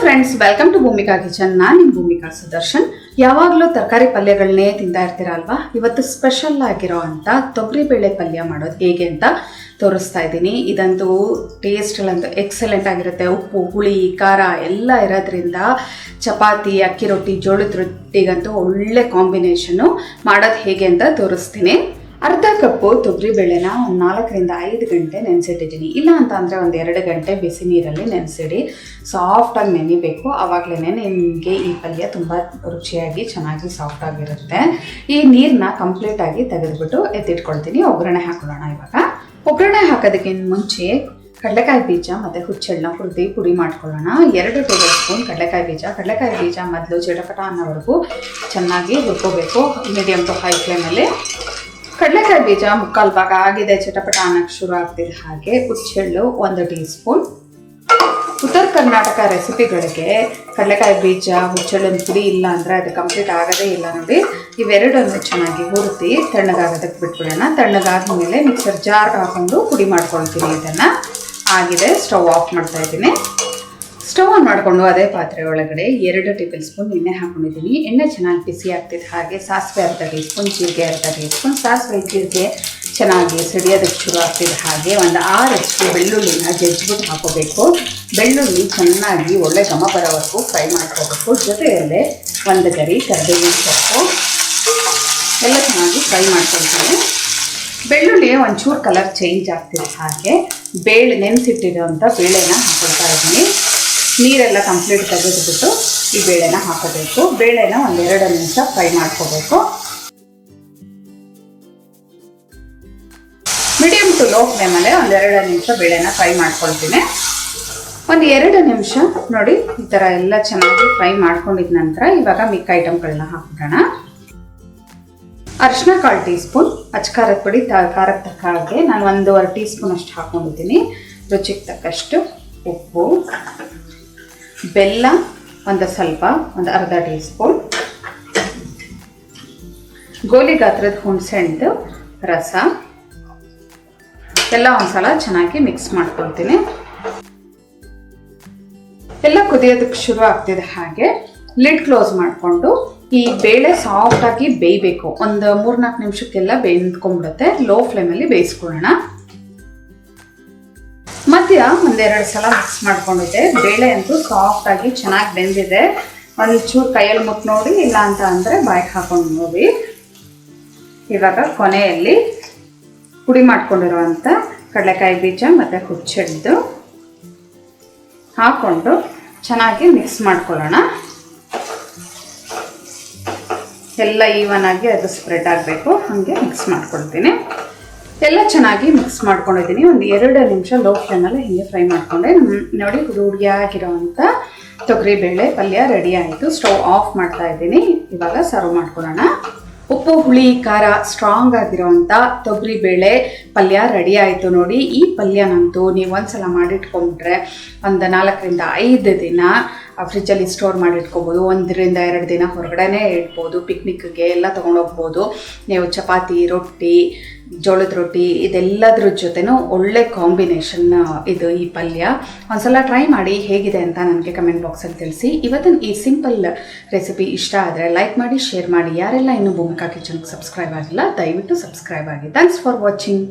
Friends, welcome to Bhoomika kitchen. ನಾನು ನಿಮ್ಮ ಭೂಮಿಕಾ ಸುದರ್ಶನ್. ಯಾವಾಗಲೂ ತರಕಾರಿ ಪಲ್ಯಗಳನ್ನೇ ತಿಂತಾ ಇರ್ತೀರ ಅಲ್ವಾ? ಇವತ್ತು ಸ್ಪೆಷಲ್ ಆಗಿರೋ ಅಂಥ ತೊಗರಿಬೇಳೆ ಪಲ್ಯ ಮಾಡೋದು ಹೇಗೆ ಅಂತ ತೋರಿಸ್ತಾ ಇದ್ದೀನಿ. ಇದಂತೂ ಟೇಸ್ಟಲ್ಲಂತೂ ಎಕ್ಸಲೆಂಟ್ ಆಗಿರುತ್ತೆ. ಉಪ್ಪು, ಹುಳಿ, ಖಾರ ಎಲ್ಲ ಇರೋದ್ರಿಂದ ಚಪಾತಿ, ಅಕ್ಕಿ ರೊಟ್ಟಿ, ಜೋಳದ ರೊಟ್ಟಿಗಂತೂ ಒಳ್ಳೆ ಕಾಂಬಿನೇಷನ್ನು. ಮಾಡೋದು ಹೇಗೆ ಅಂತ ತೋರಿಸ್ತೀನಿ. ಅರ್ಧ ಕಪ್ಪು ತೊಗರಿಬೇಳೆನ ಒಂದು 4 ರಿಂದ 5 ಗಂಟೆ ನೆನೆಸಿಟ್ಟಿದ್ದೀನಿ. ಇಲ್ಲ ಅಂತ ಅಂದರೆ ಒಂದು 2 ಗಂಟೆ ಬಿಸಿ ನೀರಲ್ಲಿ ನೆನೆಸಿಡಿ. ಸಾಫ್ಟಾಗಿ ನೆನಿಬೇಕು. ಆವಾಗಲೇ ನಿಮಗೆ ಈ ಪಲ್ಯ ತುಂಬ ರುಚಿಯಾಗಿ ಚೆನ್ನಾಗಿ ಸಾಫ್ಟಾಗಿರುತ್ತೆ. ಈ ನೀರನ್ನ ಕಂಪ್ಲೀಟಾಗಿ ತೆಗೆದುಬಿಟ್ಟು ಎತ್ತಿಟ್ಕೊಳ್ತೀನಿ. ಒಗ್ಗರಣೆ ಹಾಕೊಳ್ಳೋಣ. ಇವಾಗ ಒಗ್ಗರಣೆ ಹಾಕೋದಕ್ಕಿಂತ ಮುಂಚೆ ಕಡಲೆಕಾಯಿ ಬೀಜ ಮತ್ತು ಹುಚ್ಚೆಳ್ಳನ್ನ ಪುಡಿ ಮಾಡ್ಕೊಳ್ಳೋಣ. 2 ಟೇಬಲ್ ಸ್ಪೂನ್ ಕಡಲೆಕಾಯಿ ಬೀಜ ಮೊದಲು ಚಿಟಪಟ ಅನ್ನೋವರೆಗೂ ಚೆನ್ನಾಗಿ ಹುರ್ಕೋಬೇಕು. ಮೀಡಿಯಮ್ ಟು ಹೈ ಫ್ಲೇಮಲ್ಲಿ. ಕಡಲೆಕಾಯಿ ಬೀಜ ಮುಕ್ಕಾಲು ಭಾಗ ಆಗಿದೆ, ಚಟಪಟ ಅನ್ನಕ್ಕೆ ಶುರು ಆಗ್ತಿದೆ. ಹಾಗೆ ಹುಚ್ಚೆಳ್ಳು 1 ಟೀ ಸ್ಪೂನ್. ಉತ್ತರ ಕರ್ನಾಟಕ ರೆಸಿಪಿಗಳಿಗೆ ಕಡಲೆಕಾಯಿ ಬೀಜ, ಹುಚ್ಚೆಳ್ಳಿನ ಪುಡಿ ಇಲ್ಲ ಅಂದರೆ ಅದು ಕಂಪ್ಲೀಟ್ ಆಗೋದೇ ಇಲ್ಲ ನೋಡಿ. ಇವೆರಡನ್ನು ಚೆನ್ನಾಗಿ ಹುರಿದು ತಣ್ಣಗಾಗೋದಕ್ಕೆ ಬಿಟ್ಬಿಡೋಣ. ತಣ್ಣಗಾದ ಮೇಲೆ ಮಿಕ್ಸರ್ ಜಾರ್ಗೆ ಹಾಕೊಂಡು ಪುಡಿ ಮಾಡ್ಕೊಳ್ತೀನಿ. ಇದನ್ನು ಆಗಿದೆ. ಸ್ಟವ್ ಆಫ್ ಮಾಡ್ತಾ ಇದ್ದೀನಿ. ಸ್ಟವ್ ಆನ್ ಮಾಡಿಕೊಂಡು ಅದೇ ಪಾತ್ರೆ ಒಳಗಡೆ 2 ಟೇಬಲ್ ಸ್ಪೂನ್ ಎಣ್ಣೆ ಹಾಕೊಂಡಿದ್ದೀನಿ. ಎಣ್ಣೆ ಚೆನ್ನಾಗಿ ಬಿಸಿ ಆಗ್ತಿದೆ. ಹಾಗೆ ಸಾಸಿವೆ ಅರ್ಧ ಟೀ ಸ್ಪೂನ್, ಜೀರಿಗೆ ಅರ್ಧ ಟೀ ಸ್ಪೂನ್. ಸಾಸಿವೆ ಜೀರಿಗೆ ಚೆನ್ನಾಗಿ ಸಿಡಿಯೋದಕ್ಕೆ ಶುರು ಆಗ್ತಿದೆ. ಹಾಗೆ ಒಂದು 6 ಬೆಳ್ಳುಳ್ಳಿನ ಜಜ್ಜಿಬಿಟ್ಟು ಹಾಕೋಬೇಕು. ಬೆಳ್ಳುಳ್ಳಿ ಚೆನ್ನಾಗಿ ಒಳ್ಳೆ ಘಮ ಬರೋವರೆಗೂ ಫ್ರೈ ಮಾಡ್ಕೋಬೇಕು. ಜೊತೆಯಲ್ಲೇ 1 ಗರಿ ಕರಿಬೇವಿನ ಸೊಪ್ಪು ಎಲ್ಲ ಚೆನ್ನಾಗಿ ಫ್ರೈ ಮಾಡ್ಕೊಳ್ತೀನಿ. ಬೆಳ್ಳುಳ್ಳಿ ಒಂಚೂರು ಕಲರ್ ಚೇಂಜ್ ಆಗ್ತಿದೆ. ಹಾಗೆ ನೆನೆಸಿಟ್ಟಿರೋಂಥ ಬೇಳೆನ ಹಾಕೊಳ್ತಾ ಇದ್ದೀನಿ. ನೀರೆಲ್ಲ ಕಂಪ್ಲೀಟ್ ತೆಗೆದುಬಿಟ್ಟು ಈ ಬೇಳೆನ ಹಾಕೋಬೇಕು. ಬೇಳೆನ 1-2 ನಿಮಿಷ ಫ್ರೈ ಮಾಡ್ಕೋಬೇಕು. ಮೀಡಿಯಮ್ ಟು ಲೋ ಫ್ಲೇಮಲ್ಲೇ 1-2 ನಿಮಿಷ ಬೇಳೆನ ಫ್ರೈ ಮಾಡ್ಕೊಳ್ತೀನಿ. 1-2 ನಿಮಿಷ ನೋಡಿ ಈ ಥರ ಎಲ್ಲ ಚೆನ್ನಾಗಿ ಫ್ರೈ ಮಾಡ್ಕೊಂಡಿದ ನಂತರ ಇವಾಗ ಮಿಕ್ಕ ಐಟಮ್ಗಳನ್ನ ಹಾಕ್ಬಿಡೋಣ. ಅರಿಶಿನ 1/4 ಟೀ ಸ್ಪೂನ್, ಅಚ್ಚಕಾರದ ಪುಡಿ ಖಾರಕ್ಕೆ ತಕ್ಕ ಹಾಗೆ ನಾನು 1.5 ಟೀ ಸ್ಪೂನ್ ಅಷ್ಟು ಹಾಕ್ಕೊಂಡಿದ್ದೀನಿ. ರುಚಿಗೆ ತಕ್ಕಷ್ಟು ಉಪ್ಪು, ಬೆಲ್ಲ ಒಂದು ಅರ್ಧ ಟೀ ಸ್ಪೂನ್, ಗೋಲಿ ಗಾತ್ರದ ಹುಣಸೆಹಣ್ಣು ರಸ ಎಲ್ಲ ಒಂದ್ಸಲ ಚೆನ್ನಾಗಿ ಮಿಕ್ಸ್ ಮಾಡ್ಕೊಳ್ತೀನಿ. ಎಲ್ಲ ಕುದಿಯೋದಕ್ಕೆ ಶುರು ಆಗ್ತಿದೆ. ಹಾಗೆ ಲಿಡ್ ಕ್ಲೋಸ್ ಮಾಡಿಕೊಂಡು ಈ ಬೇಳೆ ಸಾಫ್ಟಾಗಿ ಬೇಯಬೇಕು. ಒಂದು 3-4 ನಿಮಿಷಕ್ಕೆಲ್ಲ ಬೇಯ್ಕೊಂಡ್ಬಿಡುತ್ತೆ. ಲೋ ಫ್ಲೇಮಲ್ಲಿ ಬೇಯಿಸ್ಕೊಳ್ಳೋಣ. ಮಧ್ಯ 1-2 ಸಲ ಮಿಕ್ಸ್ ಮಾಡ್ಕೊಂಡಿದ್ದೆ. ಬೇಳೆ ಅಂತೂ ಸಾಫ್ಟಾಗಿ ಚೆನ್ನಾಗಿ ಬೆಂದಿದೆ. ಒಂಚೂರು ಕೈಯಲ್ಲಿ ಮುಟ್ಟು ನೋಡಿ, ಇಲ್ಲ ಅಂತ ಅಂದರೆ ಬಾಯಿಗೆ ಹಾಕೊಂಡು ನೋಡಿ. ಇವಾಗ ಕೊನೆಯಲ್ಲಿ ಪುಡಿ ಮಾಡ್ಕೊಂಡಿರುವಂಥ ಕಡಲೆಕಾಯಿ ಬೀಜ ಮತ್ತು ಹುಚ್ಚೆಳ್ಳು ಹಾಕ್ಕೊಂಡು ಚೆನ್ನಾಗಿ ಮಿಕ್ಸ್ ಮಾಡ್ಕೊಳ್ಳೋಣ. ಎಲ್ಲ ಈವನ್ ಆಗಿ ಅದು ಸ್ಪ್ರೆಡ್ ಆಗಬೇಕು. ಹಾಗೆ ಮಿಕ್ಸ್ ಮಾಡ್ಕೊಳ್ತೀನಿ. ಎಲ್ಲ ಚೆನ್ನಾಗಿ ಮಿಕ್ಸ್ ಮಾಡ್ಕೊಂಡಿದ್ದೀನಿ. 1-2 ನಿಮಿಷ ಲೋ ಫ್ಲೇಮಲ್ಲಿ ಹೀಗೆ ಫ್ರೈ ಮಾಡಿಕೊಂಡೆ. ನೋಡಿ ರೂಢಿಯಾಗಿರೋವಂಥ ತೊಗರಿಬೇಳೆ ಪಲ್ಯ ರೆಡಿ ಆಯಿತು. ಸ್ಟವ್ ಆಫ್ ಮಾಡ್ತಾ ಇದ್ದೀನಿ. ಇವಾಗ ಸರ್ವ್ ಮಾಡ್ಕೊಳ್ಳೋಣ. ಉಪ್ಪು, ಹುಳಿ, ಖಾರ ಸ್ಟ್ರಾಂಗ್ ಆಗಿರೋವಂಥ ತೊಗರಿಬೇಳೆ ಪಲ್ಯ ರೆಡಿ ಆಯಿತು ನೋಡಿ. ಈ ಪಲ್ಯನಂತೂ ನೀವು ಒಂದ್ಸಲ ಮಾಡಿಟ್ಕೊಂಡ್ರೆ ಒಂದು 4 ರಿಂದ 5 ದಿನ ಫ್ರಿಜ್ಜಲ್ಲಿ ಸ್ಟೋರ್ ಮಾಡಿಟ್ಕೋಬೋದು. 1 ರಿಂದ 2 ದಿನ ಹೊರಗಡೆನೇ ಇಡ್ಬೋದು. ಪಿಕ್ನಿಕ್ಗೆ ಎಲ್ಲ ತೊಗೊಂಡೋಗ್ಬೋದು. ನೀವು ಚಪಾತಿ, ರೊಟ್ಟಿ, ಜೋಳದ ರೊಟ್ಟಿ ಇದೆಲ್ಲದ್ರ ಜೊತೆನೂ ಒಳ್ಳೆ ಕಾಂಬಿನೇಷನ್ ಇದು ಈ ಪಲ್ಯ. ಒಂದ್ಸಲ ಟ್ರೈ ಮಾಡಿ ಹೇಗಿದೆ ಅಂತ ನನಗೆ ಕಮೆಂಟ್ ಬಾಕ್ಸಲ್ಲಿ ತಿಳಿಸಿ. ಇವತ್ತಿನ ಈ ಸಿಂಪಲ್ ರೆಸಿಪಿ ಇಷ್ಟ ಆದರೆ ಲೈಕ್ ಮಾಡಿ, ಶೇರ್ ಮಾಡಿ. ಯಾರೆಲ್ಲ ಇನ್ನೂ ಭೂಮಿಕಾ ಕಿಚನ್ಗೆ ಸಬ್ಸ್ಕ್ರೈಬ್ ಆಗಿಲ್ಲ ದಯವಿಟ್ಟು ಸಬ್ಸ್ಕ್ರೈಬ್ ಆಗಿ. Thanks for watching.